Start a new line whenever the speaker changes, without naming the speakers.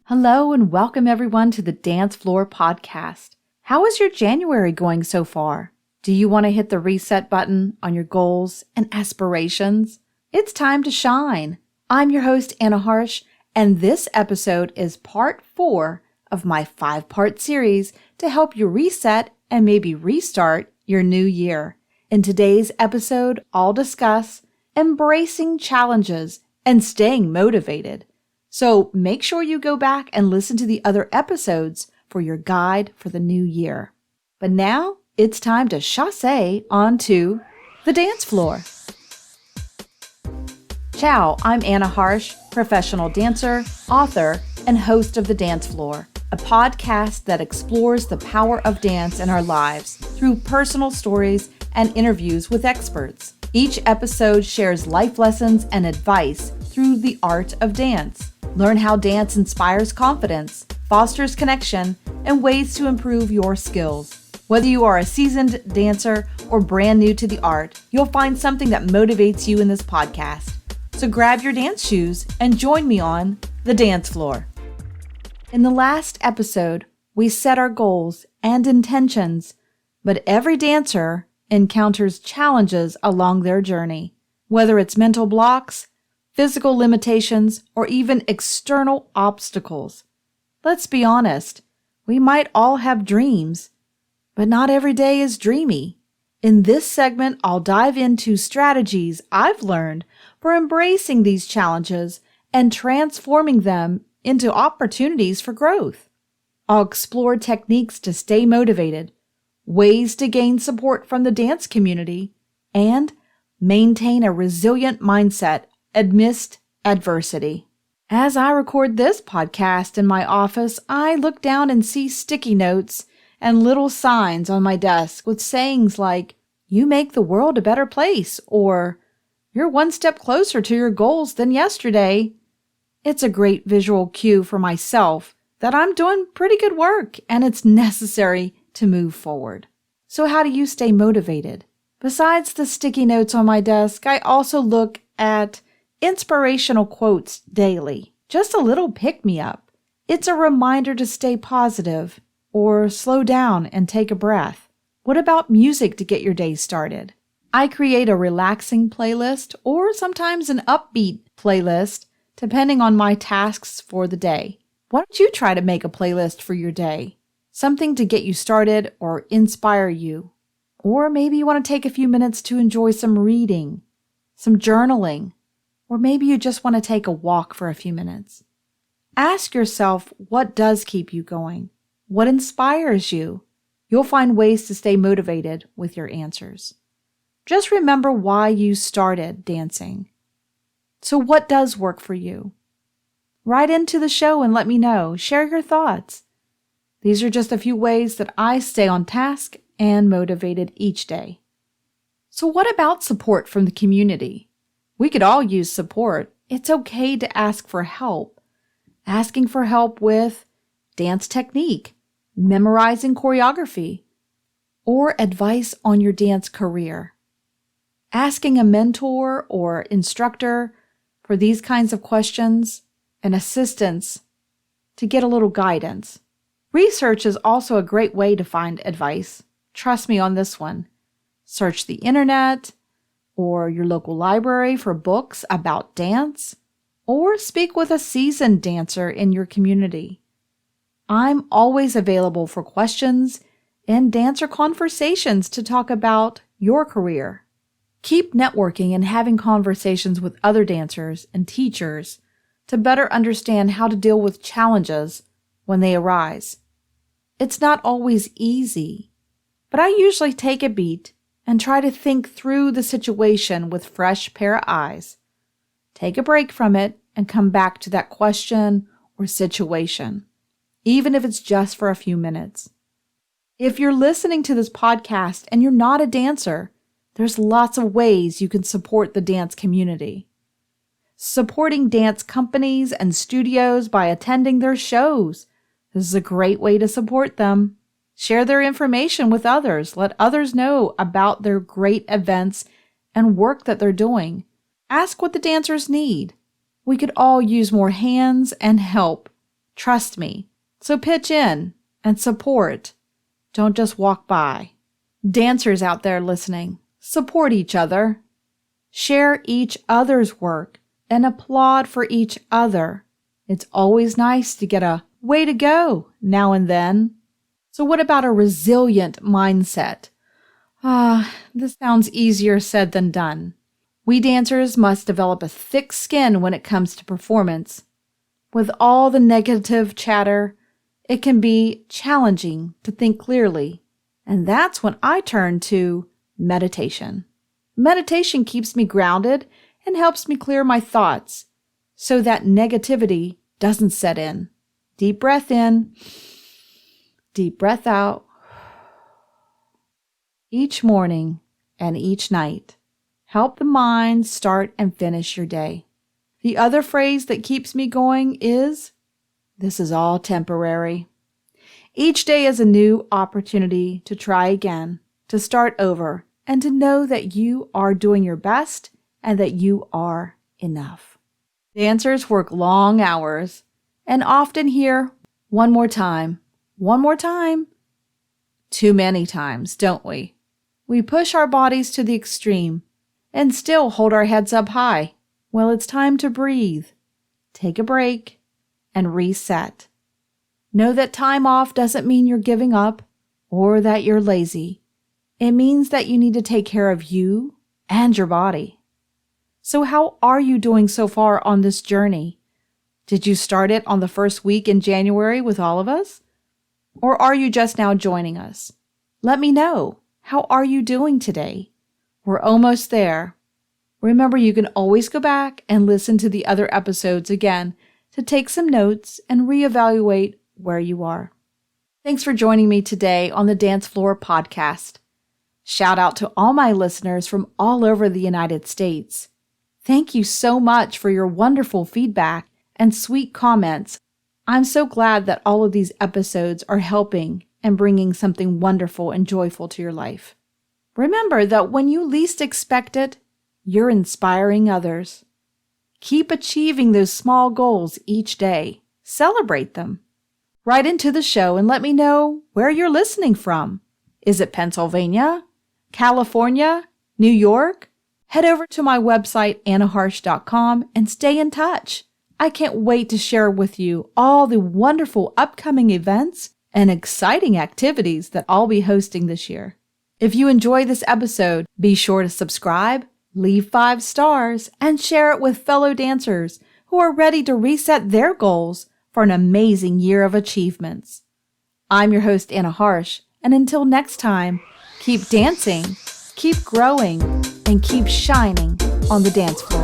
Hello and welcome everyone to the Dance Floor Podcast. How is your January going so far? Do you want to hit the reset button on your goals and aspirations? It's time to shine. I'm your host, Anna Harsh, and this episode is part 4 of my 5-part series to help you reset and maybe restart your new year. In today's episode, I'll discuss embracing challenges and staying motivated. So make sure you go back and listen to the other episodes for your guide for the new year. But now it's time to chasse onto the dance floor. Ciao, I'm Anna Harsh, professional dancer, author, and host of The Dance Floor, a podcast that explores the power of dance in our lives through personal stories and interviews with experts. Each episode shares life lessons and advice through the art of dance. Learn how dance inspires confidence, fosters connection, and ways to improve your skills. Whether you are a seasoned dancer or brand new to the art, you'll find something that motivates you in this podcast. So grab your dance shoes and join me on the dance floor. In the last episode, we set our goals and intentions, but every dancer encounters challenges along their journey, whether it's mental blocks, physical limitations, or even external obstacles. Let's be honest, we might all have dreams, but not every day is dreamy. In this segment, I'll dive into strategies I've learned for embracing these challenges and transforming them into opportunities for growth. I'll explore techniques to stay motivated, ways to gain support from the dance community, and maintain a resilient mindset amidst adversity. As I record this podcast in my office, I look down and see sticky notes and little signs on my desk with sayings like, "You make the world a better place," or "You're one step closer to your goals than yesterday." It's a great visual cue for myself that I'm doing pretty good work and it's necessary to move forward. So how do you stay motivated? Besides the sticky notes on my desk, I also look at inspirational quotes daily. Just a little pick-me-up. It's a reminder to stay positive or slow down and take a breath. What about music to get your day started? I create a relaxing playlist or sometimes an upbeat playlist depending on my tasks for the day. Why don't you try to make a playlist for your day? Something to get you started or inspire you. Or maybe you want to take a few minutes to enjoy some reading, some journaling, or maybe you just want to take a walk for a few minutes. Ask yourself what does keep you going? What inspires you? You'll find ways to stay motivated with your answers. Just remember why you started dancing. So what does work for you? Write into the show and let me know. Share your thoughts. These are just a few ways that I stay on task and motivated each day. So what about support from the community? We could all use support. It's okay to ask for help. Asking for help with dance technique, memorizing choreography, or advice on your dance career. Asking a mentor or instructor for these kinds of questions and assistance to get a little guidance. Research is also a great way to find advice. Trust me on this one. Search the internet or your local library for books about dance, or speak with a seasoned dancer in your community. I'm always available for questions and dancer conversations to talk about your career. Keep networking and having conversations with other dancers and teachers to better understand how to deal with challenges when they arise. It's not always easy, but I usually take a beat and try to think through the situation with fresh pair of eyes. Take a break from it and come back to that question or situation, even if it's just for a few minutes. If you're listening to this podcast and you're not a dancer, there's lots of ways you can support the dance community. Supporting dance companies and studios by attending their shows. This is a great way to support them. Share their information with others. Let others know about their great events and work that they're doing. Ask what the dancers need. We could all use more hands and help Trust me. So pitch in and support. Don't just walk by. Dancers out there listening, support each other. Share each other's work and applaud for each other. It's always nice to get a way to go now and then. So what about a resilient mindset? This sounds easier said than done. We dancers must develop a thick skin when it comes to performance. With all the negative chatter, it can be challenging to think clearly. And that's when I turn to meditation. Meditation keeps me grounded and helps me clear my thoughts so that negativity doesn't set in. Deep breath in, deep breath out. Each morning and each night, help the mind start and finish your day. The other phrase that keeps me going is, this is all temporary. Each day is a new opportunity to try again, to start over, and to know that you are doing your best and that you are enough. Dancers work long hours and often hear, one more time, too many times, don't we? We push our bodies to the extreme and still hold our heads up high. Well, it's time to breathe, take a break, and reset. Know that time off doesn't mean you're giving up or that you're lazy. It means that you need to take care of you and your body. So how are you doing so far on this journey? Did you start it on the first week in January with all of us? Or are you just now joining us? Let me know. How are you doing today? We're almost there. Remember, you can always go back and listen to the other episodes again to take some notes and reevaluate where you are. Thanks for joining me today on the Dance Floor podcast. Shout out to all my listeners from all over the United States. Thank you so much for your wonderful feedback and sweet comments. I'm so glad that all of these episodes are helping and bringing something wonderful and joyful to your life. Remember that when you least expect it, you're inspiring others. Keep achieving those small goals each day. Celebrate them. Write into the show and let me know where you're listening from. Is it Pennsylvania? California? New York? Head over to my website, annaharsh.com, and stay in touch. I can't wait to share with you all the wonderful upcoming events and exciting activities that I'll be hosting this year. If you enjoy this episode, be sure to subscribe, leave 5 stars, and share it with fellow dancers who are ready to reset their goals for an amazing year of achievements. I'm your host, Anna Harsh, and until next time, keep dancing, keep growing, and keep shining on the dance floor.